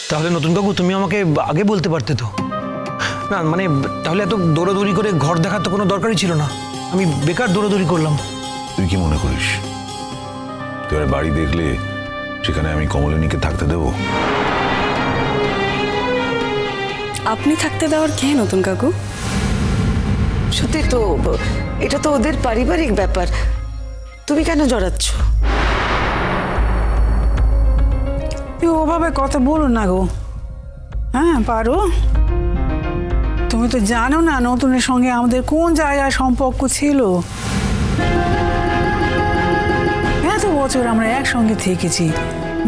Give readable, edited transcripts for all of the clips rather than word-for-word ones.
তাহলে নতুন কাকু তুমি আমাকে আগে বলতে পারতে তো। না মানে তাহলে এত দৌড়াদৌড়ি করে ঘর দেখার তো কোনো দরকারই ছিল না, আমি বেকার দৌড়াদৌড়ি করলাম। তুই কি মনে করিস তুই আর বাড়ি দেখলে সেখানে আমি কমলিনীকে থাকতে দেব? আপনি থাকতে দেওয়ার কে নতুন কাকু? সত্যি তো, এটা তো ওদের পারিবারিক ব্যাপার, তুমি কেন জড়াচ্ছ? তুই ওভাবে কথা বলো না গো। হ্যাঁ পারো, তুমি তো জানো না নতুনের সঙ্গে আমাদের কোন জায়গায় সম্পর্ক ছিল। এত বছর আমরা একসঙ্গে থেকেছি,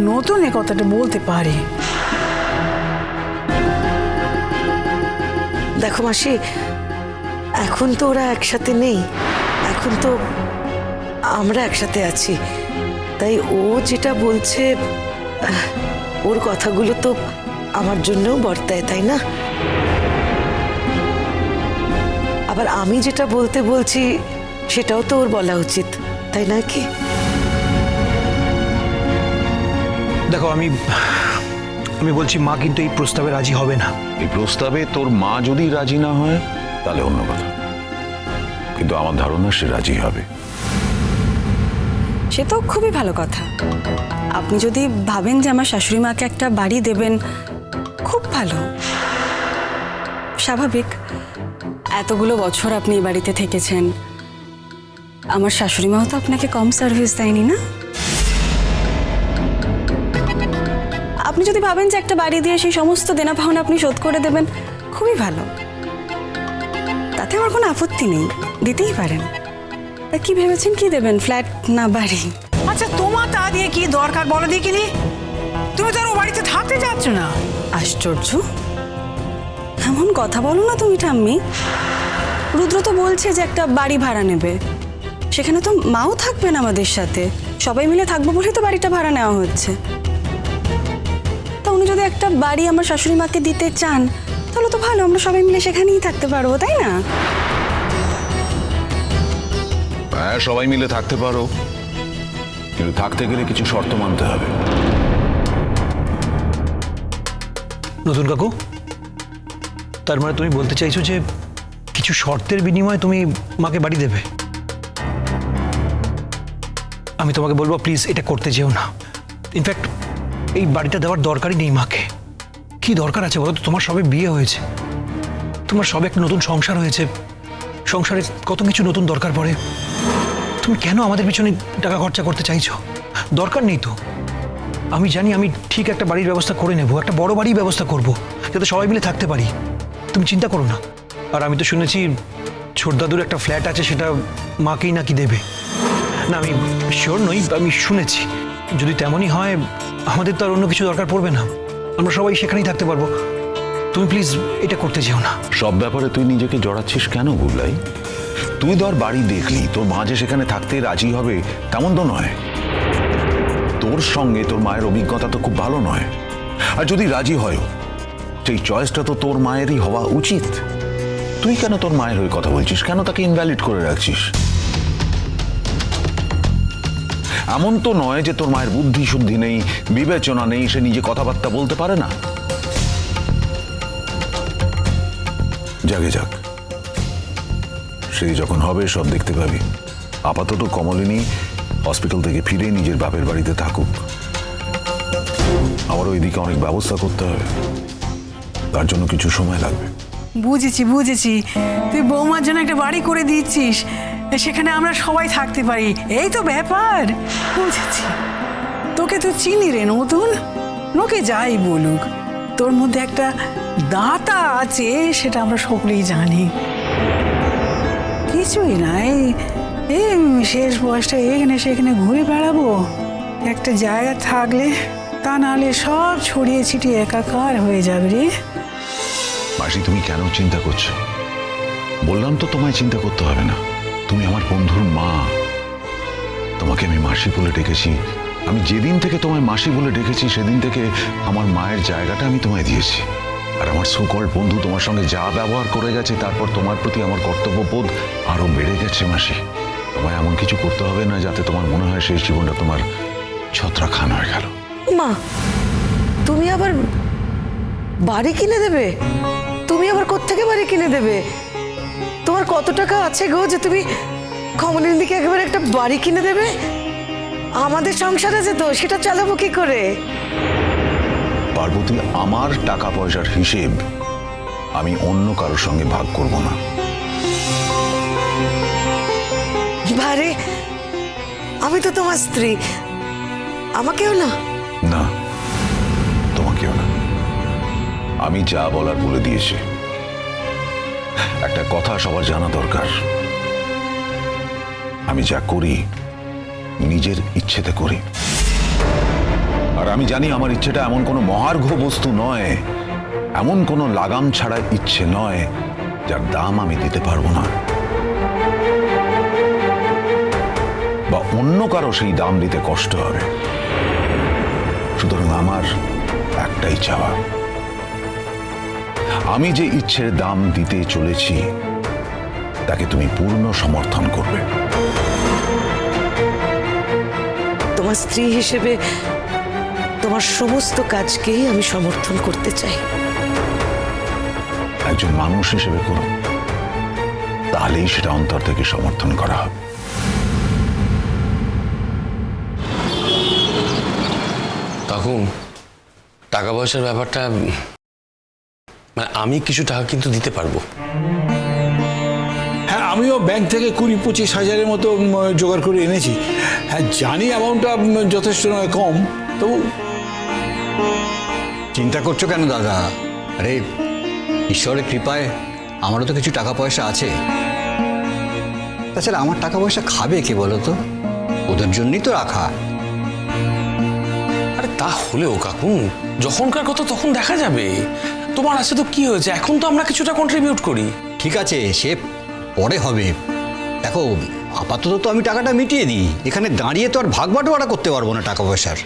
নতুন এ কথাটা বলতে পারে। দেখো মাসি, এখন তো ওরা একসাথে নেই, এখন তো আমরা একসাথে আছি, তাই ও যেটা বলছে ওর কথাগুলো তো আমার জন্যও বর্তায়, তাই না? আবার আমি যেটা বলতে বলছি সেটাও তো ওর বলা উচিত, তাই না কি? দেখো আমি বলছি মা কিন্তু এই প্রস্তাবে রাজি হবে না। এই প্রস্তাবে তোর মা যদি রাজি না হয় তাহলে অন্য কথা, কিন্তু আমার ধারণা সে রাজি হবে। সে তো খুবই ভালো কথা। আপনি যদি ভাবেন যে আমার শাশুড়ি মাকে একটা বাড়ি দেবেন, খুব ভালো, স্বাভাবিক। এতগুলো বছর আপনি এই বাড়িতে থেকেছেন, আমার শাশুড়ি মাও তো আপনাকে কম সার্ভিস দেয়নি না। আপনি যদি ভাবেন যে একটা বাড়ি দিয়ে সেই সমস্ত দেনা পাওনা আপনি শোধ করে দেবেন, খুবই ভালো, তাতে আমার কোনো আপত্তি নেই, দিতেই পারেন। তা কি ভেবেছেন, কি দেবেন, ফ্ল্যাট না বাড়ি? আচ্ছা তোমার তা দিয়ে কি দরকার বলো দেখিনি? তুমি তো আর ও বাড়িতে থাকতে চাচ্ছ না। আশ্চর্য, এমন কথা বলো না তুমি ঠাম্মি। রুদ্র তো বলছে যে একটা বাড়ি ভাড়া নেবে, সেখানে তো মাও থাকবেন আমাদের সাথে, সবাই মিলে থাকবো বলেই তো বাড়িটা ভাড়া নেওয়া হচ্ছে। তা উনি যদি একটা বাড়ি আমার শাশুড়ি মাকে দিতে চান তাহলে তো ভালো, আমরা সবাই মিলে সেখানেই থাকতে পারবো, তাই না? হ্যাঁ, সবাই মিলে থাকতে পারো, কিন্তু থাকতে গেলে কিছু শর্ত মানতে হবে। নতুন কাকু, তার মানে তুমি বলতে চাইছো যে কিছু শর্তের বিনিময়ে তুমি মাকে বাড়ি দেবে? আমি তোমাকে বলবো প্লিজ এটা করতে যেও না। ইনফ্যাক্ট এই বাড়িটা দেওয়ার দরকারই নেই মাকে। কি দরকার আছে বলো তো? তোমার সবে বিয়ে হয়েছে, তোমার সবে একটা নতুন সংসার হয়েছে, সংসারে কত কিছু নতুন দরকার পড়ে। তুমি কেন আমাদের পিছনে টাকা খরচা করতে চাইছো? দরকার নেই তো। আমি জানি আমি ঠিক একটা বাড়ির ব্যবস্থা করে নেব, একটা বড় বাড়ির ব্যবস্থা করব যাতে সবাই মিলে থাকতে পারি, তুমি চিন্তা করো না। আর আমি তো শুনেছি ছোটদাদুর একটা ফ্ল্যাট আছে, সেটা মাকেই নাকি দেবে। না আমি শিওর নই, আমি শুনেছি। যদি তেমনই হয় আমাদের তো আর অন্য কিছু দরকার পড়বে না, আমরা সবাই সেখানেই থাকতে পারবো। তুমি প্লিজ এটা করতে যেও না। সব ব্যাপারে তুই নিজেকে জড়াচ্ছিস কেন বুবলাই? তুই ধর বাড়ি দেখলি, তোর মা যে সেখানে থাকতে রাজি হবে তেমন তো নয়। তোর সঙ্গে তোর মায়ের অভিজ্ঞতা তো খুব ভালো নয়, আর যদি রাজি হয় সেই চয়েসটা তো তোর মায়েরই হওয়া উচিত। তুই কেন তোর মায়ের হয়ে কথা বলছিস? কেন তাকে ইনভ্যালিড করে রাখছিস? এমন তো নয় যে তোর মায়ের বুদ্ধি শুদ্ধি নেই, বিবেচনা নেই, সে নিজে কথাবার্তা বলতে পারে না। জাগে যাক, সেই যখন হবে সব দেখতে পাবি। আপাতত কমলিনী হসপিটাল থেকে ফিরে নিজের বাপের বাড়িতে থাকুক। আমার ওইদিকে অনেক ব্যবস্থা করতে হবে, তার জন্য কিছু সময় লাগবে। বুঝেছি বুঝেছি, তুই বৌমার জন্য একটা বাড়ি করে দিচ্ছিস, সেখানে আমরা সবাই থাকতে পারি, এই তো ব্যাপার। বুঝেছি, তোকে তো চিনি রে নতুন, লোকে যাই বলুক তোর মধ্যে একটা দাতা আছে, সেটা আমরা সকলেই জানি। কিছুই নাই, এই শেষ বয়সটা এখানে সেখানে ঘুরে বেড়াবো, একটা জায়গা থাকলে, তা নাহলে সব ছড়িয়ে ছিটিয়ে একাকার হয়ে যাবে রে। মাসি, তুমি কেন চিন্তা করছো? বললাম তো তোমায় চিন্তা করতে হবে না। তুমি আমার বন্ধুর মা, তোমাকে আমি মাসি বলে ডেকেছি। আমি যেদিন থেকে তোমায় মাসি বলে ডেকেছি সেদিন থেকে আমার মায়ের জায়গাটা আমি তোমায় দিয়েছি। আর আমার সুকল বন্ধু তোমার সঙ্গে যা ব্যবহার করে গেছে, তারপর তোমার প্রতি আমার কর্তব্যবোধ আরো বেড়ে গেছে। মাসি, তোমায় এমন কিছু করতে হবে না যাতে তোমার মনে হয় সেই জীবনটা তোমার ছত্রাখান হয়ে গেল। মা, তুমি আবার বাড়ি কিনে দেবে? তুমি আবার কোত্থেকে বাড়ি কিনে দেবে? তোমার কত টাকা আছে গো যে তুমি কমলিনীর দিকে একেবারে একটা বাড়ি কিনে দেবে? আমাদের সংসার আছে তো, সেটা চালাবো কি করে? পার্বতী, আমার টাকা পয়সার হিসেব আমি অন্য কারোর সঙ্গে ভাগ করব না। বারে, আমি তো তোমার স্ত্রী, আমাকেও না? না, তোমাকেও না। আমি যা বলার বলে দিয়েছি। একটা কথা সবার জানা দরকার, আমি যা করি নিজের ইচ্ছেতে করি। আর আমি জানি আমার ইচ্ছেটা এমন কোনো মহার্ঘ বস্তু নয়, এমন কোনো লাগাম ছাড়া ইচ্ছে নয় যার দাম আমি দিতে পারবো না, বা অন্য কারো সেই দাম দিতে কষ্ট হবে। সুতরাং আমার একটাই চাওয়া, আমি যে ইচ্ছের দাম দিতে চলেছি তাকে তুমি পূর্ণ সমর্থন করবে। তোমার স্ত্রী হিসেবে তোমার সমস্ত কাজকেই আমি সমর্থন করতে চাই। একজন মানুষ হিসেবে করো, তাহলেই সেটা অন্তর থেকে সমর্থন করা হবে। তখন টাকা পয়সার ব্যাপারটা, মানে আমি কিছু টাকা কিন্তু দিতে পারবো। হ্যাঁ, আমিও ব্যাংক থেকে 20-25 হাজারের মতো জোগাড় করে এনেছি। হ্যাঁ, জানি অ্যামাউন্টটা যথেষ্ট নয়, কম, তবু। চিন্তা করছো কেন দাদা? আরে ঈশ্বরের কৃপায় আমারও তো কিছু টাকা পয়সা আছে। তাছাড়া আমার টাকা পয়সা খাবে কে বলো তো? ওদের জন্যই তো রাখা। আরে তা হলেও কাকু, যখনকার কথা তখন দেখা যাবে। তোমার আছে তো কি হয়েছে, এখন তো আমরা কিছুটা কন্ট্রিবিউট করি। ঠিক আছে, সে পরে হবে। দেখো, আপাতত তো আমি টাকাটা মিটিয়ে দিই। এখানে দাঁড়িয়ে তো আর ভাগ বাটোয়ারা করতে পারবো না টাকা পয়সার।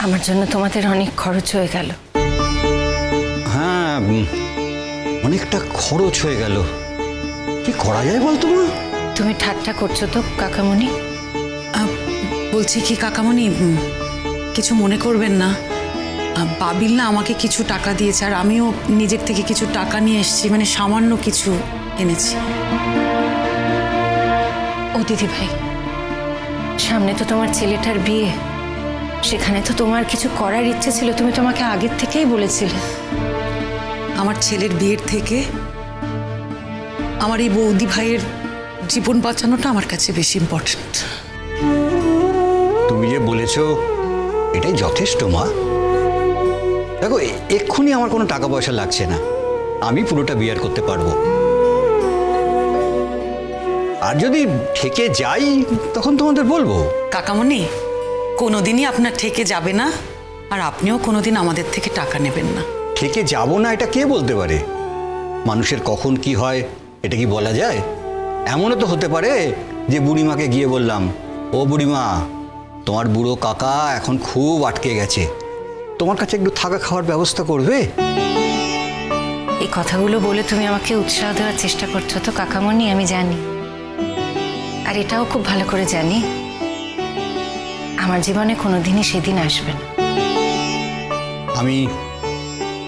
আমার জন্য তোমাদের অনেক খরচ হয়ে গেল। হ্যাঁ, অনেকটা খরচ হয়ে গেল। কি করা যায় বলতো মা? তুমি ঠাট্টা করছো তো কাকামণি? বলছি কি কাকামণি, কিছু মনে করবেন না। বাবিল না আমাকে কিছু টাকা দিয়েছে, আর আমিও নিজের থেকে কিছু টাকা নিয়ে এসেছি, মানে সামান্য কিছু এনেছি। ও দিদি ভাই, সামনে তো তোমার ছেলেটার বিয়ে, সেখানে তো তোমার কিছু করার ইচ্ছে ছিল, তুমি তোমাকে আগের থেকেই বলেছিলে। আমার ছেলের বিয়ের থেকে আমার এই বৌদি ভাইয়ের জীবন বাঁচানোটা আমার কাছে বেশি ইম্পর্ট্যান্ট। তুমি যে বলেছো এটাই যথেষ্ট মা। দেখো, এক্ষুনি আমার কোনো টাকা পয়সা লাগছে না, আমি পুরোটা বিয়ার করতে পারবো। আর যদি ঠেকে যাই তখন তোমাদের বলবো। কাকামণি, কোনোদিনই আপনার ঠেকে যাবে না, আর আপনিও কোনোদিন আমাদের থেকে টাকা নেবেন না। ঠেকে যাবো না এটা কে বলতে পারে? মানুষের কখন কি হয় এটা কি বলা যায়? এমনও তো হতে পারে যে বুড়িমাকে গিয়ে বললাম, ও বুড়িমা, তোমার বুড়ো কাকা এখন খুব আটকে গেছে, তোমার কাছে একটু থাকা খাওয়ার ব্যবস্থা করবে? এই কথাগুলো বলে তুমি আমাকে উৎসাহ দেওয়ার চেষ্টা করছো তো কাকামণি, আমি জানি। আর এটাও খুব ভালো করে জানি আমার জীবনে কোনোদিনই সেদিন আসবে না।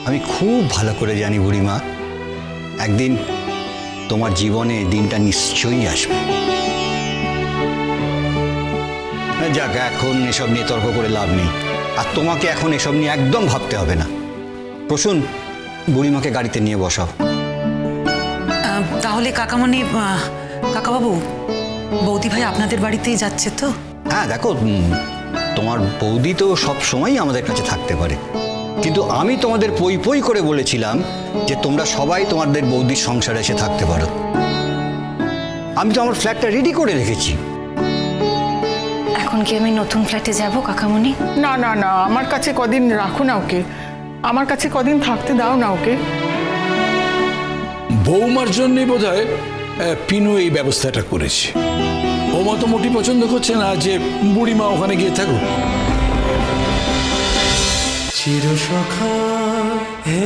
আমি খুব ভালো করে জানি বুড়িমা, একদিন তোমার জীবনে দিনটা নিশ্চয়ই আসবে। যাক, এখন এসব নিয়ে তর্ক করে লাভ নেই, আর তোমাকে এখন এসব নিয়ে একদম ভাবতে হবে না। প্রসূন, বুড়িমাকে গাড়িতে নিয়ে বসাও। তাহলে কাকামণি, কাকাবাবু, বৌদি ভাই আপনাদের বাড়িতেই যাচ্ছে তো? হ্যাঁ, দেখো, তোমার বৌদি তো সব সময়ই আমাদের কাছে থাকতে পারে, কিন্তু আমি তোমাদের পই পই করে বলেছিলাম যে তোমরা সবাই তোমাদের বৌদির সংসারে এসে থাকতে পারো। আমি তো আমার ফ্ল্যাটটা রেডি করে রেখেছি। এখন কি আমি নতুন ফ্ল্যাটে যাব কাকামণি? না না না, আমার কাছে কদিন রাখো না ওকে, আমার কাছে কদিন থাকতে দাও না ওকে। বৌমার জন্যই বোধ হয় পিনু এই ব্যবস্থাটা করেছে। বৌমা তো মোটি পছন্দ করছে না যে বুড়িমা ওখানে গিয়ে থাকুক। চিরসখা হে